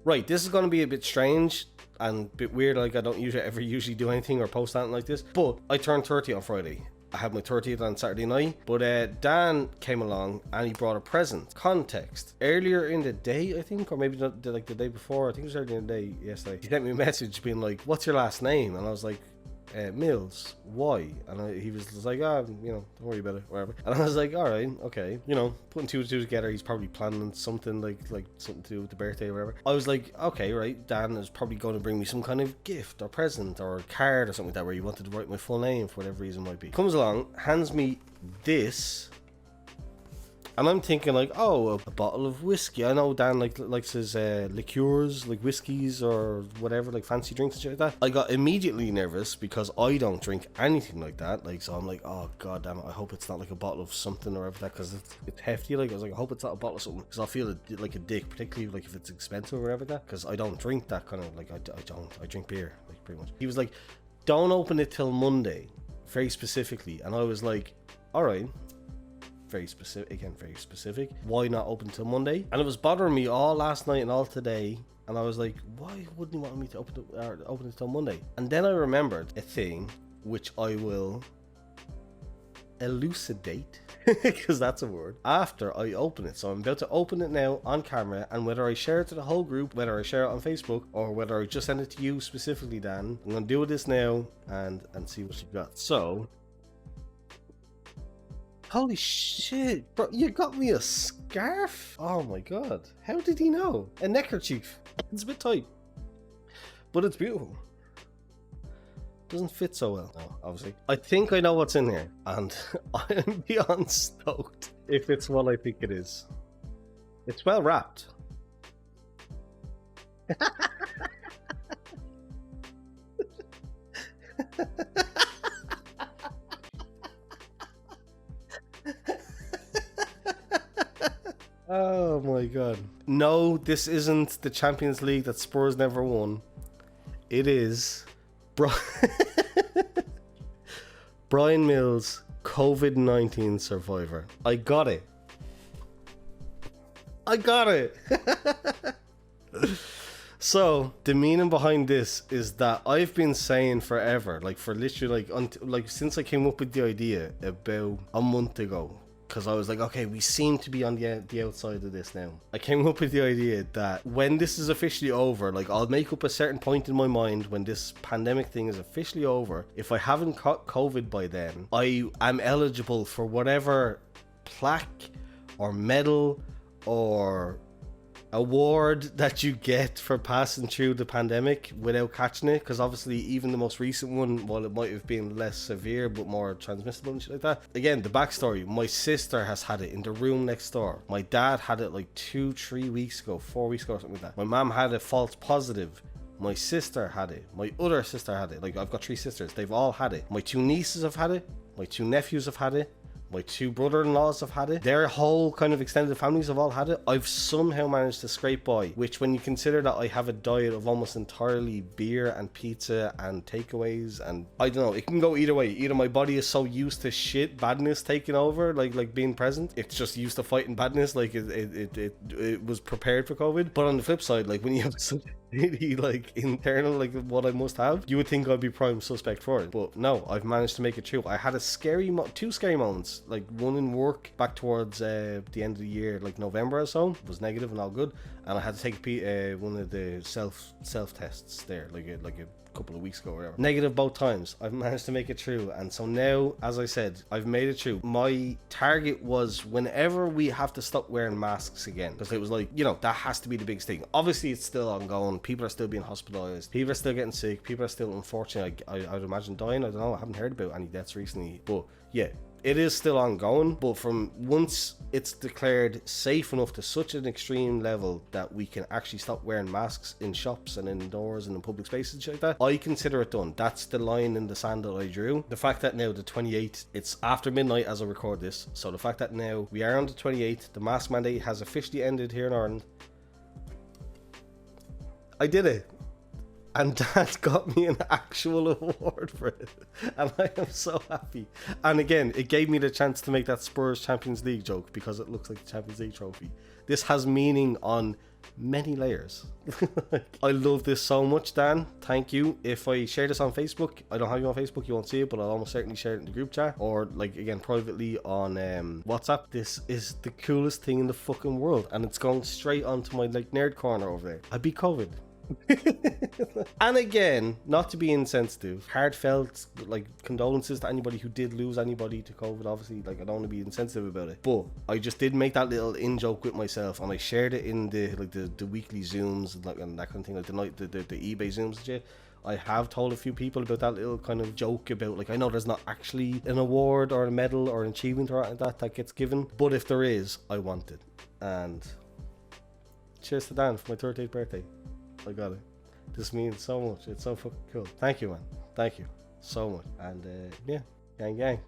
Right, this is going to be a bit strange and a bit weird. Like, I don't usually do anything or post anything like this. But I turned 30 on Friday. I had my 30th on Saturday night. But Dan came along and he brought a present. Context. Earlier in the day, I think, or maybe like the day before. I think it was earlier in the day yesterday. He sent me a message being like, "What's your last name?" And I was like, Mills. Why? And he was like, don't worry about it, whatever. And I was like, all right, okay. Putting two and two together, he's probably planning something like something to do with the birthday or whatever. I was like, okay, right, Dan is probably going to bring me some kind of gift or present or card or something like that, where he wanted to write my full name for whatever reason might be. Comes along, hands me this. And I'm thinking like, oh, a bottle of whiskey. I know Dan likes his liqueurs, like whiskeys or whatever, like fancy drinks and shit like that. I got immediately nervous because I don't drink anything like that. Like, so I'm like, oh god damn it, I hope it's not like a bottle of something or whatever that, because it's hefty. Like, I was like, I hope it's not a bottle of something, because I'll feel like a dick, particularly like if it's expensive or whatever that, because I don't drink that kind of, like, I drink beer, like, pretty much. He was like, don't open it till Monday, very specifically. And I was like, all right. Very specific. Why not open till Monday? And it was bothering me all last night and all today. And I was like, why wouldn't you want me to open it till Monday? And then I remembered a thing which I will elucidate, because that's a word, after I open it. So I'm about to open it now on camera, and whether I share it to the whole group, whether I share it on Facebook, or whether I just send it to you specifically, Dan, I'm gonna do this now and see what you got. So, holy shit, bro, you got me a scarf? Oh my god, how did he know? A neckerchief. It's a bit tight, but it's beautiful. Doesn't fit so well, no, obviously. I think I know what's in here, and I'm beyond stoked if it's what I think it is. It's well wrapped. Oh my god. No, this isn't the Champions League that Spurs never won. It is Brian Mills, COVID-19 survivor. I got it. So the meaning behind this is that I've been saying forever, like for literally like since I came up with the idea about a month ago, because I was like, okay, we seem to be on the outside of this now. I came up with the idea that when this is officially over, like, I'll make up a certain point in my mind when this pandemic thing is officially over. If I haven't caught COVID by then, I am eligible for whatever plaque or medal or award that you get for passing through the pandemic without catching it, because obviously even the most recent one, while it might have been less severe but more transmissible and shit like that. Again, the backstory: my sister has had it in the room next door. My dad had it like 2-3 weeks ago, 4 weeks ago, or something like that. My mom had a false positive. My sister had it. My other sister had it. Like, I've got 3 sisters, they've all had it. My 2 nieces have had it. My 2 nephews have had it. My 2 brother-in-laws have had it. Their whole kind of extended families have all had it. I've somehow managed to scrape by, which, when you consider that I have a diet of almost entirely beer and pizza and takeaways, and I don't know, it can go either way. Either my body is so used to shit badness taking over, like being present, it's just used to fighting badness, like it was prepared for COVID. But on the flip side, like, when you have such really like internal, like what I must have, you would think I'd be prime suspect for it. But no, I've managed to make it through. I had a two scary moments, like one in work back towards the end of the year, like November or so, was negative and all good, and I had to take one of the self tests there, like a couple of weeks ago or whatever. Negative both times. I've managed to make it through, and so now, as I said, I've made it through. My target was whenever we have to stop wearing masks again, because it was like, that has to be the biggest thing. Obviously it's still ongoing, people are still being hospitalized, people are still getting sick, people are still, unfortunately, I would imagine, dying. I don't know, I haven't heard about any deaths recently, but yeah, it is still ongoing. But from once it's declared safe enough to such an extreme level that we can actually stop wearing masks in shops and indoors and in public spaces and shit like that, I consider it done. That's the line in the sand that I drew. The fact that now the 28th, it's after midnight as I record this, so the fact that now we are on the 28th, the mask mandate has officially ended here in Ireland. I did it. And Dad got me an actual award for it. And I am so happy. And again, it gave me the chance to make that Spurs Champions League joke because it looks like the Champions League trophy. This has meaning on many layers. I love this so much, Dan. Thank you. If I share this on Facebook, I don't have you on Facebook, you won't see it, but I'll almost certainly share it in the group chat or like again privately on WhatsApp. This is the coolest thing in the fucking world, and it's going straight onto my like nerd corner over there. I beat COVID. And again, not to be insensitive, heartfelt like condolences to anybody who did lose anybody to COVID. Obviously, like I don't want to be insensitive about it, but I just did make that little in joke with myself, and I shared it in the like the weekly Zooms and, like, and that kind of thing, like the eBay Zooms and shit. I have told a few people about that little kind of joke about like I know there's not actually an award or a medal or an achievement or that gets given, but if there is, I want it. And cheers to Dan for my 38th birthday. I got it. This means so much. It's so fucking cool. Thank you, man. Thank you so much. And yeah, gang gang.